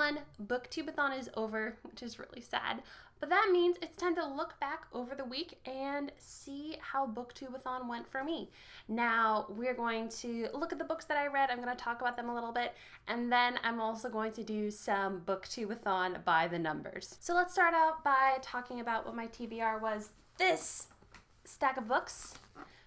everyone, Booktube-A-Thon is over, which is really sad, but that means it's time to look back over the week and see how Booktube-A-Thon went for me. Now, we're going to look at the books that I read, I'm going to talk about them a little bit, and then I'm also going to do some Booktube-A-Thon by the numbers. So let's start out by talking about what my TBR was. This stack of books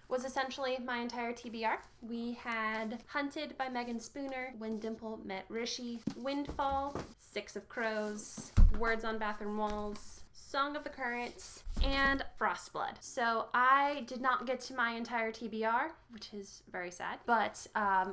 was essentially my entire TBR. We had Hunted by Megan Spooner, When Dimple Met Rishi, Windfall, Six of Crows, Words on Bathroom Walls, Song of the Current, and Frostblood. So I did not get to my entire TBR, which is very sad, but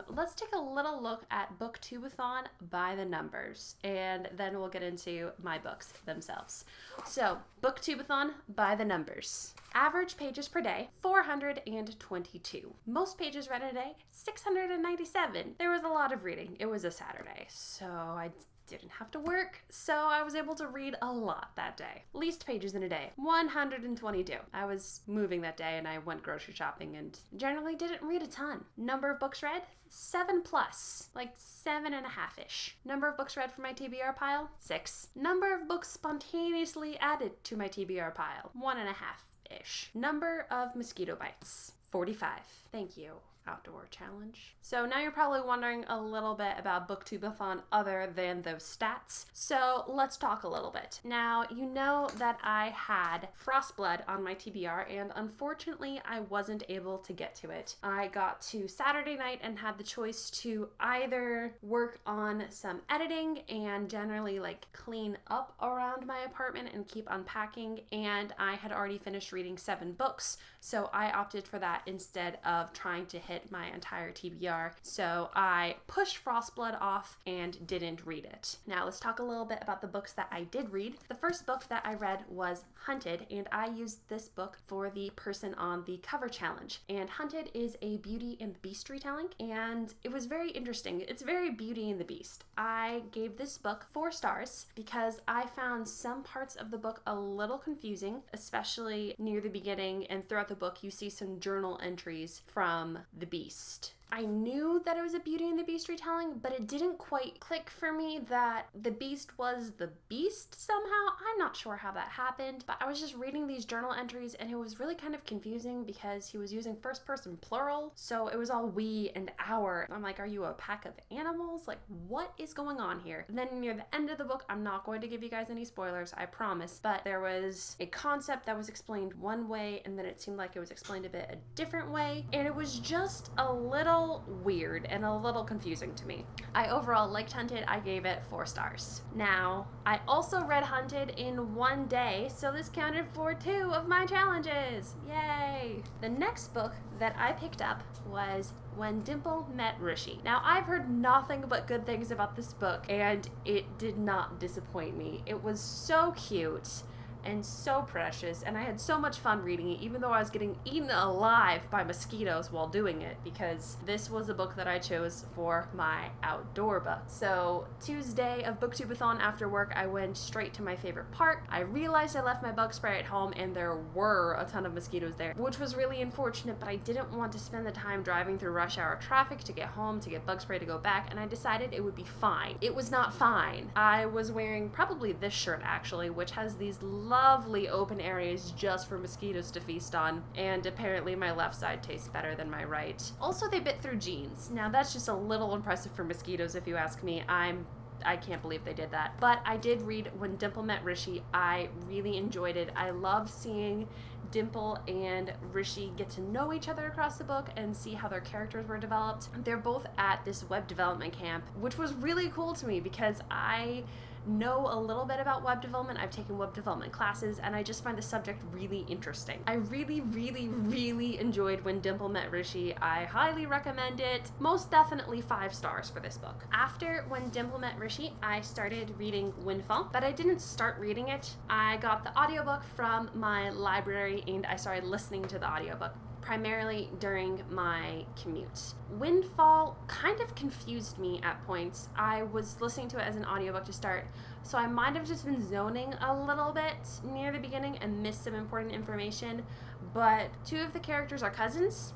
let's take a little look at Booktube-A-Thon by the numbers, and then we'll get into my books themselves. So Booktube-A-Thon by the numbers. Average pages per day, 422. Most pages read in a day, 697. There was a lot of reading. It was a Saturday, so I didn't have to work, so I was able to read a lot that day. Least pages in a day, 122. I was moving that day and I went grocery shopping and generally didn't read a ton. Number of books read, 7+, like 7.5-ish. Number of books read for my TBR pile, 6. Number of books spontaneously added to my TBR pile, 1.5-ish. Number of mosquito bites, 45. Thank you, Outdoor Challenge. So now you're probably wondering a little bit about Booktube-A-Thon other than those stats. So let's talk a little bit. Now, you know that I had Frostblood on my TBR, and unfortunately I wasn't able to get to it. I got to Saturday night and had the choice to either work on some editing and generally like clean up around my apartment and keep unpacking, and I had already finished reading 7 books, so I opted for that instead of trying to hit my entire TBR. So I pushed Frostblood off and didn't read it. Now let's talk a little bit about the books that I did read. The first book that I read was Hunted, and I used this book for the person on the cover challenge. And Hunted is a Beauty and the Beast retelling, and it was very interesting. It's very Beauty and the Beast. I gave this book 4 stars because I found some parts of the book a little confusing, especially near the beginning, and throughout the book you see some journal entries from the Beast. I knew that it was a Beauty and the Beast retelling, but it didn't quite click for me that the Beast was the Beast somehow. I'm not sure how that happened, but I was just reading these journal entries and it was really kind of confusing because he was using first person plural, so it was all we and our. I'm like, are you a pack of animals? Like, what is going on here? And then near the end of the book, I'm not going to give you guys any spoilers, I promise, but there was a concept that was explained one way and then it seemed like it was explained a bit a different way, and it was just a little weird and a little confusing to me. I overall liked Hunted. I gave it 4 stars. Now, I also read Hunted in one day, so this counted for 2 of my challenges. Yay! The next book that I picked up was When Dimple Met Rishi. Now, I've heard nothing but good things about this book, and it did not disappoint me. It was so cute and so precious, and I had so much fun reading it, even though I was getting eaten alive by mosquitoes while doing it, because this was a book that I chose for my outdoor book. So Tuesday of Booktube-A-Thon after work, I went straight to my favorite park. I realized I left my bug spray at home and there were a ton of mosquitoes there, which was really unfortunate, but I didn't want to spend the time driving through rush hour traffic to get home, to get bug spray to go back, and I decided it would be fine. It was not fine. I was wearing probably this shirt actually, which has these lovely open areas just for mosquitoes to feast on, and apparently my left side tastes better than my right. Also, they bit through jeans. Now that's just a little impressive for mosquitoes if you ask me. I can't believe they did that. But I did read When Dimple Met Rishi. I really enjoyed it. I love seeing Dimple and Rishi get to know each other across the book and see how their characters were developed. They're both at this web development camp, which was really cool to me because I know a little bit about web development. I've taken web development classes and I just find the subject really interesting. I really enjoyed When Dimple Met Rishi. I highly recommend it. Most definitely 5 stars for this book. After When Dimple Met Rishi, I started reading Windfall, but I didn't start reading it. I got the audiobook from my library and I started listening to the audiobook primarily during my commute. Windfall kind of confused me at points. I was listening to it as an audiobook to start, so I might have just been zoning a little bit near the beginning and missed some important information, but 2 of the characters are cousins,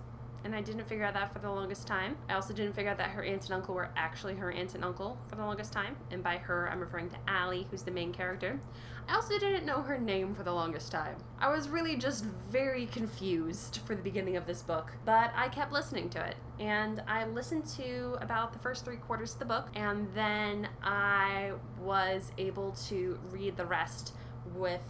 and I didn't figure out that for the longest time. I also didn't figure out that her aunt and uncle were actually her aunt and uncle for the longest time, and by her I'm referring to Allie, who's the main character. I also didn't know her name for the longest time. I was really just very confused for the beginning of this book, but I kept listening to it, and I listened to about the first 3/4 of the book, and then I was able to read the rest with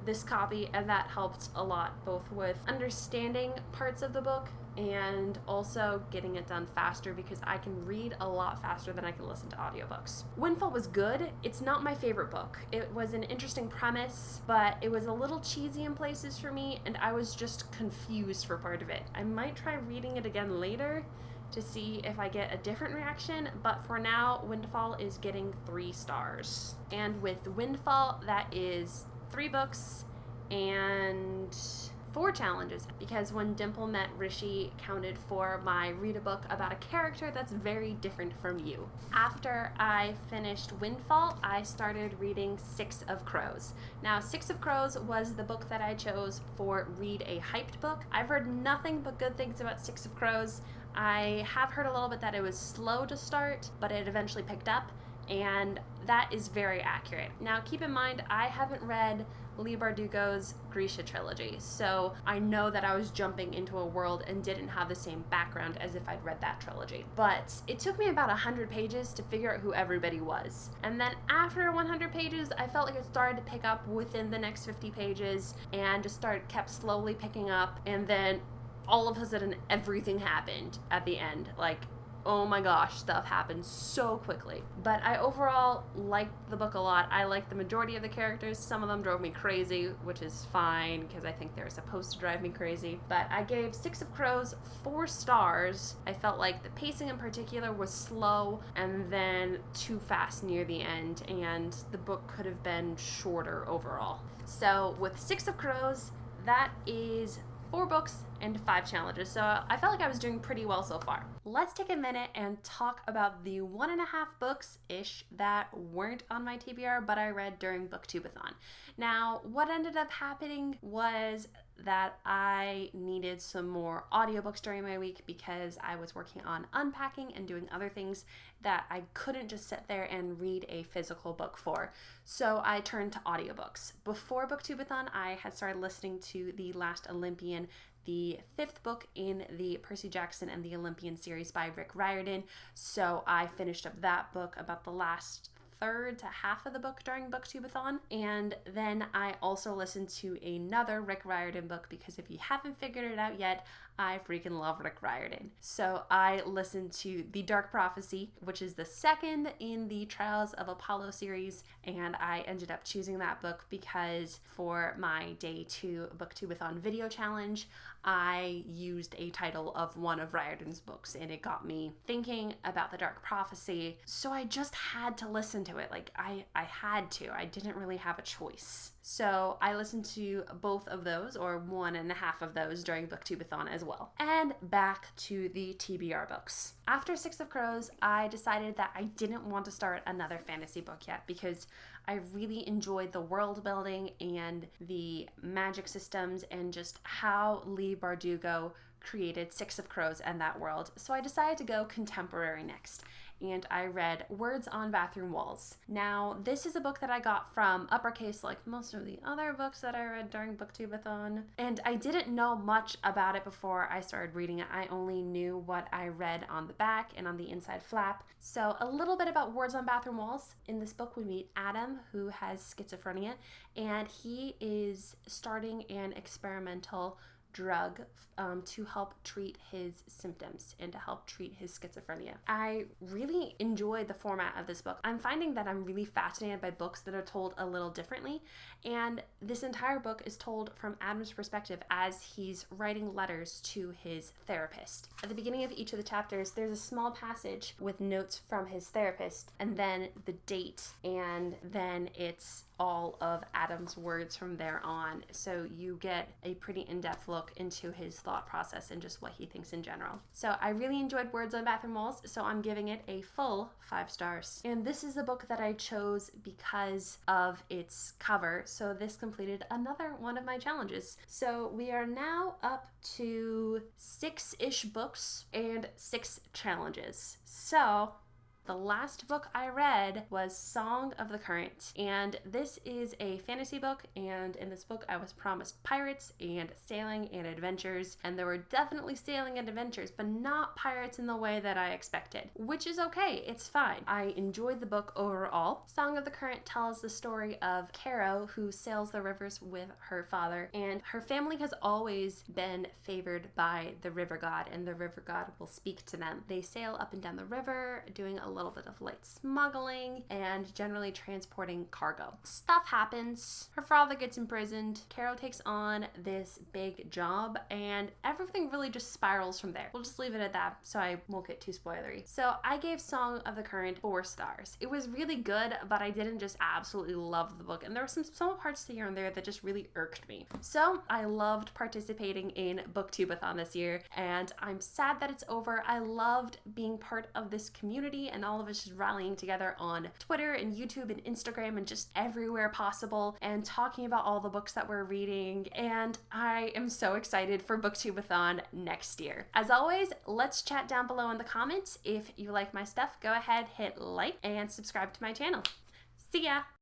this copy, and that helped a lot, both with understanding parts of the book and also getting it done faster, because I can read a lot faster than I can listen to audiobooks. Windfall was good. It's not my favorite book. It was an interesting premise, but it was a little cheesy in places for me, and I was just confused for part of it. I might try reading it again later to see if I get a different reaction, but for now, Windfall is getting 3 stars. And with Windfall, that is 3 books and 4 challenges, because when Dimple met Rishi counted for my read a book about a character that's very different from you. After I finished Windfall, I started reading 6 of Crows. Now, 6 of Crows was the book that I chose for Read a Hyped Book. I've heard nothing but good things about 6 of Crows. I have heard a little bit that it was slow to start, but it eventually picked up, and that is very accurate. Now, keep in mind, I haven't read Leigh Bardugo's Grisha trilogy, so I know that I was jumping into a world and didn't have the same background as if I'd read that trilogy. But it took me about 100 pages to figure out who everybody was. And then after 100 pages, I felt like it started to pick up within the next 50 pages and just kept slowly picking up, and then all of a sudden everything happened at the end. Like, oh my gosh, stuff happened so quickly. But I overall liked the book a lot. I liked the majority of the characters. Some of them drove me crazy, which is fine because I think they're supposed to drive me crazy. But I gave 6 of Crows 4 stars. I felt like the pacing in particular was slow and then too fast near the end, and the book could have been shorter overall. So with 6 of Crows, that is 4 books and 5 challenges, so I felt like I was doing pretty well so far. Let's take a minute and talk about the 1.5 books-ish that weren't on my TBR, but I read during Booktube-A-Thon. Now, what ended up happening was that I needed some more audiobooks during my week because I was working on unpacking and doing other things that I couldn't just sit there and read a physical book for. So I turned to audiobooks. Before Booktube-A-Thon, I had started listening to The Last Olympian, the 5th book in the Percy Jackson and the Olympian series by Rick Riordan. So I finished up that book about the last third to half of the book during Booktube-A-Thon, and then I also listened to another Rick Riordan book because if you haven't figured it out yet, I freaking love Rick Riordan. So I listened to The Dark Prophecy, which is the 2nd in the Trials of Apollo series, and I ended up choosing that book because for my Day 2 Booktube-A-Thon video challenge, I used a title of one of Riordan's books, and it got me thinking about The Dark Prophecy, so I just had to listen to it. Like, I had to. I didn't really have a choice. So I listened to both of those, or 1.5 of those, during Booktube-A-Thon as well. And back to the TBR books. After 6 of Crows, I decided that I didn't want to start another fantasy book yet because I really enjoyed the world building and the magic systems and just how Leigh Bardugo created 6 of Crows and that world. So I decided to go contemporary next, and I read Words on Bathroom Walls. Now, this is a book that I got from Uppercase, like most of the other books that I read during Booktube-A-Thon, and I didn't know much about it before I started reading it. I only knew what I read on the back and on the inside flap. So a little bit about Words on Bathroom Walls. In this book, we meet Adam, who has schizophrenia, and he is starting an experimental drug to help treat his symptoms and to help treat his schizophrenia. I really enjoyed the format of this book. I'm finding that I'm really fascinated by books that are told a little differently, and this entire book is told from Adam's perspective as he's writing letters to his therapist. At the beginning of each of the chapters, there's a small passage with notes from his therapist, and then the date, and then it's all of Adam's words from there on. So you get a pretty in-depth look look into his thought process and just what he thinks in general. So I really enjoyed Words on Bathroom Walls, so I'm giving it a full 5 stars. And this is the book that I chose because of its cover, so this completed another one of my challenges. So we are now up to 6-ish books and 6 challenges. So the last book I read was Song of the Current, and this is a fantasy book, and in this book I was promised pirates and sailing and adventures, and there were definitely sailing and adventures, but not pirates in the way that I expected, which is okay, it's fine. I enjoyed the book overall. Song of the Current tells the story of Caro, who sails the rivers with her father, and her family has always been favored by the river god, and the river god will speak to them. They sail up and down the river, doing a little bit of light smuggling and generally transporting cargo. Stuff happens. Her father gets imprisoned. Caro takes on this big job and everything really just spirals from there. We'll just leave it at that so I won't get too spoilery. So I gave Song of the Current 4 stars. It was really good, but I didn't just absolutely love the book, and there were some parts here and there that just really irked me. So I loved participating in Booktube-A-Thon this year, and I'm sad that it's over. I loved being part of this community and all of us just rallying together on Twitter and YouTube and Instagram and just everywhere possible and talking about all the books that we're reading, and I am so excited for Booktube-A-Thon next year. As always, let's chat down below in the comments. If you like my stuff, go ahead, hit like and subscribe to my channel. See ya!